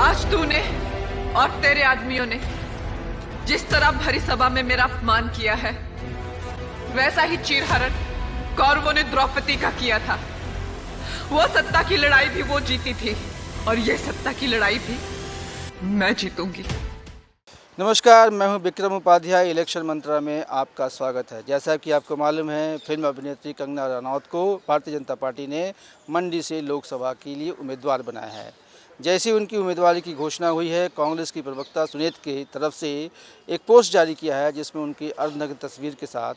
आज तूने और तेरे आदमियों ने जिस तरह भरी सभा में मेरा अपमान किया है, वैसा ही चीरहरण कौरवों ने द्रौपदी का किया था। वो सत्ता की लड़ाई भी वो जीती थी और ये सत्ता की लड़ाई भी मैं जीतूंगी। नमस्कार, मैं हूं विक्रम उपाध्याय। इलेक्शन मंत्रा में आपका स्वागत है। जैसा कि आपको मालूम है, फिल्म अभिनेत्री कंगना रनौत को भारतीय जनता पार्टी ने मंडी से लोकसभा के लिए उम्मीदवार बनाया है। जैसे उनकी उम्मीदवारी की घोषणा हुई है, कांग्रेस की प्रवक्ता सुनीत की तरफ से एक पोस्ट जारी किया है जिसमें उनकी अर्धनग्न तस्वीर के साथ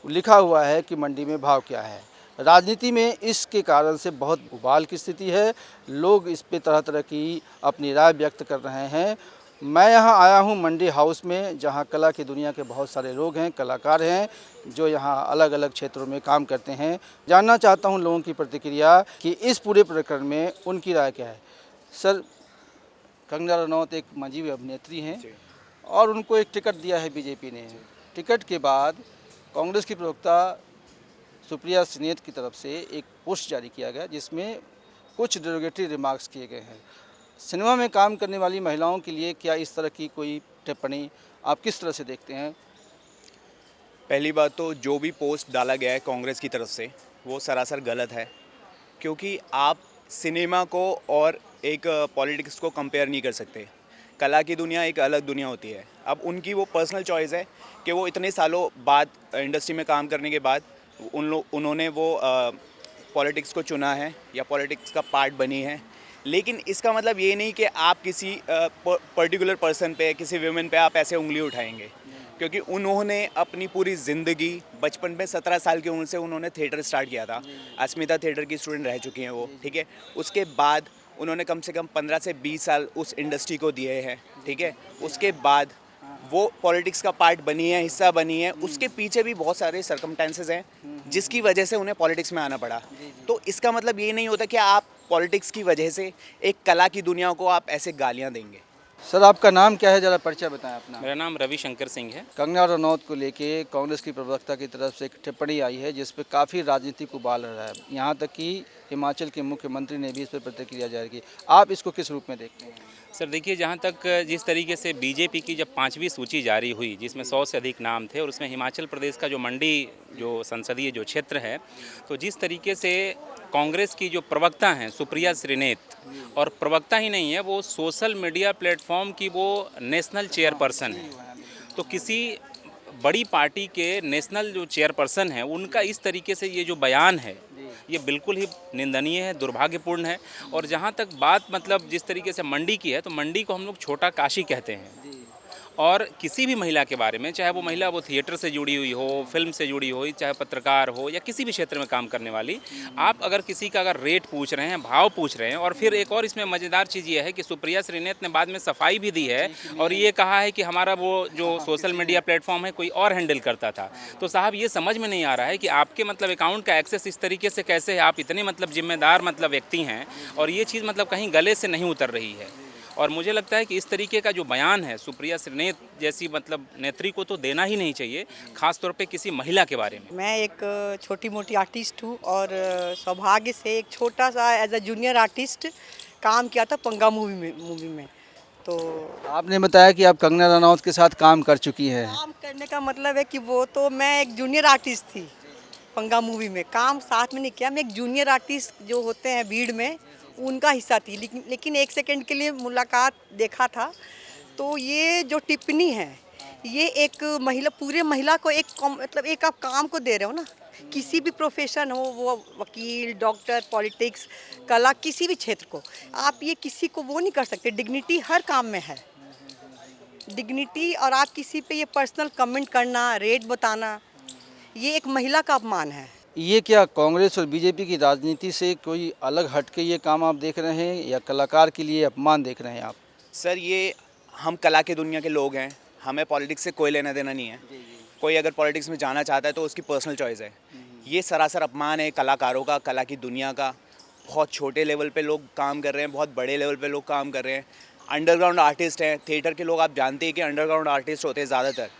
लिखा हुआ है कि मंडी में भाव क्या है। राजनीति में इसके कारण से बहुत उबाल की स्थिति है। लोग इस पे तरह तरह की अपनी राय व्यक्त कर रहे हैं। मैं यहाँ आया हूँ मंडी हाउस में, जहाँ कला की दुनिया के बहुत सारे लोग हैं, कलाकार हैं, जो यहाँ अलग अलग क्षेत्रों में काम करते हैं। जानना चाहता हूँ लोगों की प्रतिक्रिया कि इस पूरे प्रकरण में उनकी राय क्या है। सर, कंगना रनौत एक मंझी हुई अभिनेत्री हैं और उनको एक टिकट दिया है बीजेपी ने। टिकट के बाद कांग्रेस की प्रवक्ता सुप्रिया सुनीत की तरफ से एक पोस्ट जारी किया गया जिसमें कुछ डेरोगेटरी रिमार्क्स किए गए हैं। सिनेमा में काम करने वाली महिलाओं के लिए क्या इस तरह की कोई टिप्पणी आप किस तरह से देखते हैं? पहली बात तो जो भी पोस्ट डाला गया है कांग्रेस की तरफ से वो सरासर गलत है, क्योंकि आप सिनेमा को और एक पॉलिटिक्स को कंपेयर नहीं कर सकते। कला की दुनिया एक अलग दुनिया होती है। अब उनकी वो पर्सनल चॉइस है कि वो इतने सालों बाद इंडस्ट्री में काम करने के बाद उन्होंने वो पॉलिटिक्स को चुना है या पॉलिटिक्स का पार्ट बनी है। लेकिन इसका मतलब ये नहीं कि आप किसी पर्टिकुलर पर्सन पे, किसी वुमेन पे आप ऐसे उंगली उठाएंगे, क्योंकि उन्होंने अपनी पूरी ज़िंदगी बचपन में 17 साल की उम्र से उन्होंने थिएटर स्टार्ट किया था। अस्मिता थिएटर की स्टूडेंट रह चुकी हैं वो, ठीक है। उसके बाद उन्होंने कम से कम 15 से 20 साल उस इंडस्ट्री को दिए हैं, ठीक है। उसके बाद वो पॉलिटिक्स का पार्ट बनी है, हिस्सा बनी है। उसके पीछे भी बहुत सारे सर्कमस्टेंसेस हैं जिसकी वजह से उन्हें पॉलिटिक्स में आना पड़ा। तो इसका मतलब ये नहीं होता कि आप पॉलिटिक्स की वजह से एक कला की दुनिया को आप ऐसे गालियां देंगे। सर, आपका नाम क्या है, ज़रा परिचय बताएं अपना। मेरा नाम रविशंकर सिंह है। कंगना रनौत को लेके कांग्रेस की प्रवक्ता की तरफ से एक टिप्पणी आई है जिस पे काफ़ी राजनीतिक उबाल रहा है। यहाँ तक कि हिमाचल के मुख्यमंत्री ने भी इस पर प्रतिक्रिया जारी की। आप इसको किस रूप में देखते हैं? सर देखिए, जहाँ तक जिस तरीके से बीजेपी की जब 5वीं सूची जारी हुई जिसमें 100 से अधिक नाम थे और उसमें हिमाचल प्रदेश का जो मंडी जो संसदीय जो क्षेत्र है, तो जिस तरीके से कांग्रेस की जो प्रवक्ता हैं सुप्रिया श्रीनेत, और प्रवक्ता ही नहीं है, वो सोशल मीडिया प्लेटफॉर्म की वो नेशनल चेयरपर्सन है। तो किसी बड़ी पार्टी के नेशनल जो चेयरपर्सन है उनका इस तरीके से ये जो बयान है ये बिल्कुल ही निंदनीय है, दुर्भाग्यपूर्ण है। और जहाँ तक बात मतलब जिस तरीके से मंडी की है, तो मंडी को हम लोग छोटा काशी कहते हैं। और किसी भी महिला के बारे में, चाहे वो महिला वो थिएटर से जुड़ी हुई हो, फिल्म से जुड़ी हो, चाहे पत्रकार हो या किसी भी क्षेत्र में काम करने वाली, आप अगर किसी का अगर रेट पूछ रहे हैं, भाव पूछ रहे हैं, और फिर एक और इसमें मज़ेदार चीज़ ये है कि सुप्रिया श्रीनेत ने बाद में सफाई भी दी है और ये कहा है कि हमारा वो जो सोशल मीडिया प्लेटफॉर्म है कोई और हैंडल करता था। तो साहब, ये समझ में नहीं आ रहा है कि आपके मतलब अकाउंट का एक्सेस इस तरीके से कैसे है। आप इतने मतलब जिम्मेदार मतलब व्यक्ति हैं और ये चीज़ मतलब कहीं गले से नहीं उतर रही है। और मुझे लगता है कि इस तरीके का जो बयान है सुप्रिया श्रीनेत जैसी मतलब नेत्री को तो देना ही नहीं चाहिए, खास तौर पे किसी महिला के बारे में। मैं एक छोटी मोटी आर्टिस्ट हूँ और सौभाग्य से एक छोटा सा एज अ जूनियर आर्टिस्ट काम किया था पंगा मूवी में। तो आपने बताया कि आप कंगना रनौत के साथ काम कर चुकी हैं। काम करने का मतलब है कि वो तो मैं एक जूनियर आर्टिस्ट थी। पंगा मूवी में काम साथ में नहीं किया, मैं एक जूनियर आर्टिस्ट जो होते हैं भीड़ में उनका हिस्सा थी। लेकिन एक सेकंड के लिए मुलाकात देखा था। तो ये जो टिप्पणी है ये एक महिला, पूरे महिला को एक मतलब एक आप काम को दे रहे हो ना, किसी भी प्रोफेशन हो, वो वकील, डॉक्टर, पॉलिटिक्स, कला, किसी भी क्षेत्र को आप ये किसी को वो नहीं कर सकते। डिग्निटी हर काम में है, डिग्निटी। और आप किसी पे ये पर्सनल कमेंट करना, रेट बताना, ये एक महिला का अपमान है। ये क्या कांग्रेस और बीजेपी की राजनीति से कोई अलग हटके ये काम आप देख रहे हैं या कलाकार के लिए अपमान देख रहे हैं आप? सर, ये हम कला की दुनिया के लोग हैं, हमें पॉलिटिक्स से कोई लेना देना नहीं है। कोई अगर पॉलिटिक्स में जाना चाहता है तो उसकी पर्सनल चॉइस है। ये सरासर अपमान है कलाकारों का, कला की दुनिया का। बहुत छोटे लेवल पे लोग काम कर रहे हैं, बहुत बड़े लेवल पे लोग काम कर रहे हैं। अंडरग्राउंड आर्टिस्ट हैं, थिएटर के लोग आप जानते हैं कि अंडरग्राउंड आर्टिस्ट होते हैं ज़्यादातर।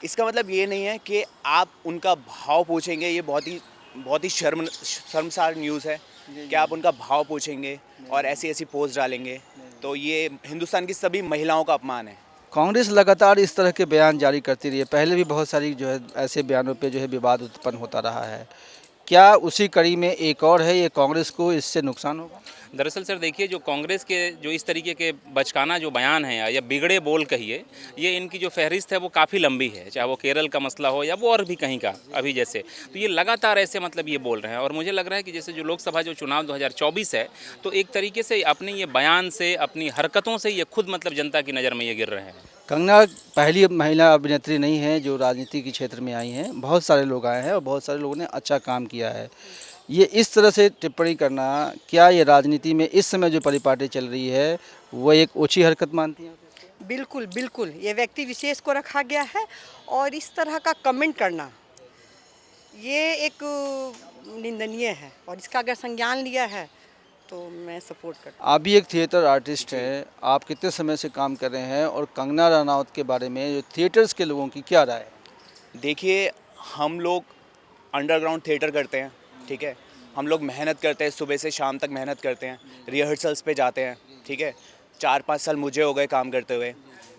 इसका मतलब ये नहीं है कि आप उनका भाव पूछेंगे। ये बहुत ही शर्मसार न्यूज़ है कि आप उनका भाव पूछेंगे और ऐसी पोस्ट डालेंगे। तो ये हिंदुस्तान की सभी महिलाओं का अपमान है। कांग्रेस लगातार इस तरह के बयान जारी करती रही है, पहले भी बहुत सारी जो है ऐसे बयानों पे जो है विवाद उत्पन्न होता रहा है। क्या उसी कड़ी में एक और है, ये कांग्रेस को इससे नुकसान होगा? दरअसल सर देखिए, जो कांग्रेस के जो इस तरीके के बचकाना जो बयान हैं या बिगड़े बोल कहिए, ये इनकी जो फहरिस्त है वो काफ़ी लंबी है, चाहे वो केरल का मसला हो या वो और भी कहीं का अभी जैसे, तो ये लगातार ऐसे मतलब ये बोल रहे हैं। और मुझे लग रहा है कि जैसे जो लोकसभा जो चुनाव 2024 है, तो एक तरीके से अपने ये बयान से, अपनी हरकतों से ये खुद मतलब जनता की नज़र में ये गिर रहे हैं। कंगना पहली महिला अभिनेत्री नहीं है जो राजनीति के क्षेत्र में आई हैं, बहुत सारे लोग आए हैं और बहुत सारे लोगों ने अच्छा काम किया है। ये इस तरह से टिप्पणी करना, क्या ये राजनीति में इस समय जो परिपाटी चल रही है वो एक ओछी हरकत मानती हैं? बिल्कुल बिल्कुल, ये व्यक्ति विशेष को रखा गया है और इस तरह का कमेंट करना ये एक निंदनीय है, और इसका अगर संज्ञान लिया है तो मैं सपोर्ट करता हूँ। आप भी एक थिएटर आर्टिस्ट हैं, आप कितने समय से काम कर रहे हैं और कंगना रनौत के बारे में जो थिएटर्स के लोगों की क्या राय है? देखिए, हम लोग अंडरग्राउंड थिएटर करते हैं, ठीक है। हम लोग मेहनत करते हैं, सुबह से शाम तक मेहनत करते हैं, रिहर्सल्स पे जाते हैं, ठीक है। 4-5 साल मुझे हो गए काम करते हुए।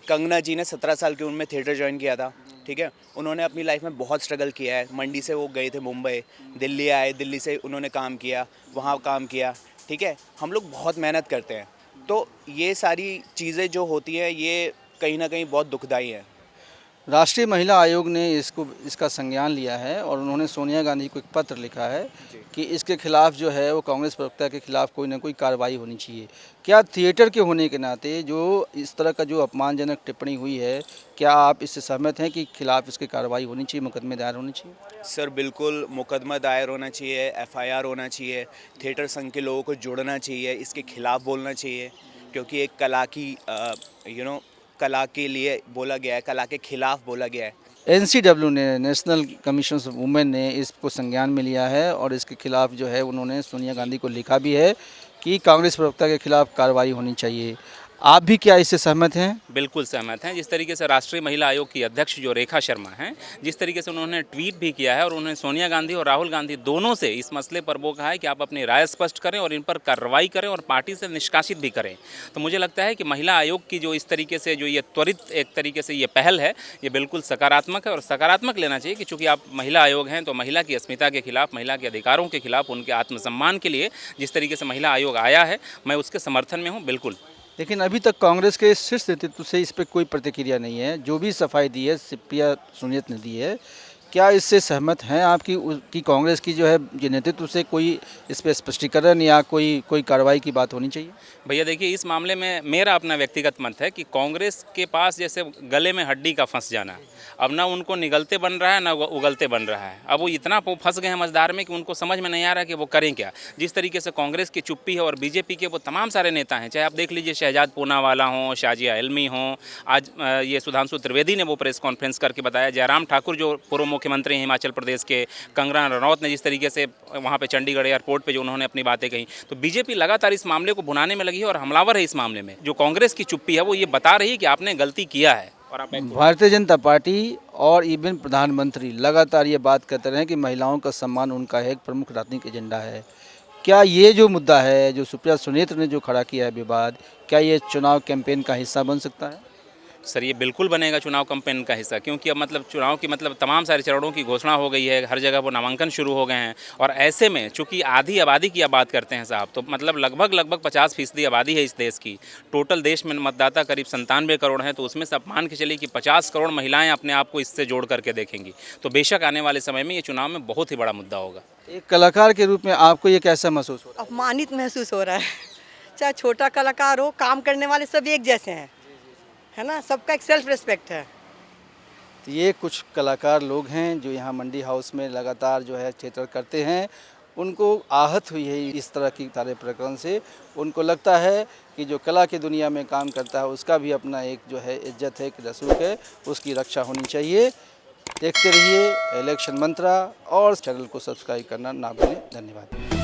कंगना जी ने 17 साल की उम्र में थिएटर ज्वाइन किया था, ठीक है। उन्होंने अपनी लाइफ में बहुत स्ट्रगल किया है। मंडी से वो गए थे मुंबई, दिल्ली आए, दिल्ली से उन्होंने काम किया, वहाँ काम किया, ठीक है। हम लोग बहुत मेहनत करते हैं, तो ये सारी चीज़ें जो होती हैं ये कहीं ना कहीं बहुत दुखदाई हैं। राष्ट्रीय महिला आयोग ने इसका संज्ञान लिया है और उन्होंने सोनिया गांधी को एक पत्र लिखा है कि इसके खिलाफ जो है वो कांग्रेस प्रवक्ता के खिलाफ कोई ना कोई कार्रवाई होनी चाहिए। क्या थिएटर के होने के नाते जो इस तरह का जो अपमानजनक टिप्पणी हुई है, क्या आप इससे सहमत हैं कि खिलाफ इसकी कार्रवाई होनी चाहिए, मुकदमे दायर होने चाहिए? सर बिल्कुल, मुकदमा दायर होना चाहिए, FIR होना चाहिए, थिएटर संघ के लोगों को जोड़ना चाहिए, इसके खिलाफ बोलना चाहिए, क्योंकि एक कला की कला के लिए बोला गया है, कला के खिलाफ बोला गया है। NCW ने, नेशनल कमीशन ऑफ वुमेन ने इसको संज्ञान में लिया है और इसके खिलाफ जो है उन्होंने सोनिया गांधी को लिखा भी है कि कांग्रेस प्रवक्ता के खिलाफ कार्रवाई होनी चाहिए। आप भी क्या इससे सहमत हैं? बिल्कुल सहमत हैं। जिस तरीके से राष्ट्रीय महिला आयोग की अध्यक्ष जो रेखा शर्मा हैं, जिस तरीके से उन्होंने ट्वीट भी किया है और उन्होंने सोनिया गांधी और राहुल गांधी दोनों से इस मसले पर वो कहा है कि आप अपनी राय स्पष्ट करें और इन पर कार्रवाई करें और पार्टी से निष्कासित भी करें। तो मुझे लगता है कि महिला आयोग की जो इस तरीके से जो ये त्वरित एक तरीके से ये पहल है, ये बिल्कुल सकारात्मक है और सकारात्मक लेना चाहिए कि चूँकि आप महिला आयोग हैं तो महिला की अस्मिता के खिलाफ, महिला के अधिकारों के खिलाफ, उनके आत्मसम्मान के लिए जिस तरीके से महिला आयोग आया है, मैं उसके समर्थन में हूँ बिल्कुल। लेकिन अभी तक कांग्रेस के शीर्ष नेतृत्व से इस पर कोई प्रतिक्रिया नहीं है। जो भी सफाई दी है सुप्रिया सुनीत ने दी है, क्या इससे सहमत हैं आप कि कांग्रेस की जो है ये नेतृत्व से कोई इस पर स्पष्टीकरण या कोई कार्रवाई की बात होनी चाहिए? भैया देखिए, इस मामले में मेरा अपना व्यक्तिगत मत है कि कांग्रेस के पास जैसे गले में हड्डी का फंस जाना, अब ना उनको निगलते बन रहा है ना उगलते बन रहा है। अब वो इतना फंस गए हैं मझधार में कि उनको समझ में नहीं आ रहा कि वो करें क्या। जिस तरीके से कांग्रेस की चुप्पी है और बीजेपी के वो तमाम सारे नेता हैं, चाहे आप देख लीजिए शहजाद पूनावाला हों, शाजिया इल्मी हों, आज ये सुधांशु त्रिवेदी ने वो प्रेस कॉन्फ्रेंस करके बताया, जयराम ठाकुर जो पूर्व मुख्यमंत्री हैं हिमाचल प्रदेश के, कंगना रनौत ने जिस तरीके से वहाँ पे चंडीगढ़ एयरपोर्ट पे जो उन्होंने अपनी बातें कही, तो बीजेपी लगातार इस मामले को भुनाने में लगी है और हमलावर है इस मामले में। जो कांग्रेस की चुप्पी है वो ये बता रही है कि आपने गलती किया है। और आप भारतीय जनता पार्टी और इवन प्रधानमंत्री लगातार ये बात करते रहे कि महिलाओं का सम्मान उनका एक प्रमुख राजनीतिक एजेंडा है। क्या ये जो मुद्दा है, जो सुप्रिया सुनीत ने जो खड़ा किया है विवाद, क्या ये चुनाव कैंपेन का हिस्सा बन सकता है? सर ये बिल्कुल बनेगा चुनाव कैंपेन का हिस्सा, क्योंकि अब मतलब चुनाव की मतलब तमाम सारे चरणों की घोषणा हो गई है, हर जगह वो नामांकन शुरू हो गए हैं। और ऐसे में चूंकि आधी आबादी की आप बात करते हैं साहब, तो मतलब लगभग 50% आबादी है इस देश की। टोटल देश में मतदाता करीब 97 करोड़ हैं, तो उसमें से आप मान के चलिए कि 50 करोड़ महिलाएं अपने आप को इससे जोड़ करके देखेंगी। तो बेशक आने वाले समय में ये चुनाव में बहुत ही बड़ा मुद्दा होगा। एक कलाकार के रूप में आपको ये कैसा महसूस हो रहा है? अपमानित महसूस हो रहा है। चाहे छोटा कलाकार हो, काम करने वाले सब एक जैसे हैं, है ना, सबका एक सेल्फ रिस्पेक्ट है। तो ये कुछ कलाकार लोग हैं जो यहाँ मंडी हाउस में लगातार जो है थिएटर करते हैं, उनको आहत हुई है इस तरह की सारे प्रकरण से। उनको लगता है कि जो कला की दुनिया में काम करता है उसका भी अपना एक जो है इज्जत है, एक रसूख है, उसकी रक्षा होनी चाहिए। देखते रहिए इलेक्शन मंत्रा और चैनल को सब्सक्राइब करना ना भूलें। धन्यवाद।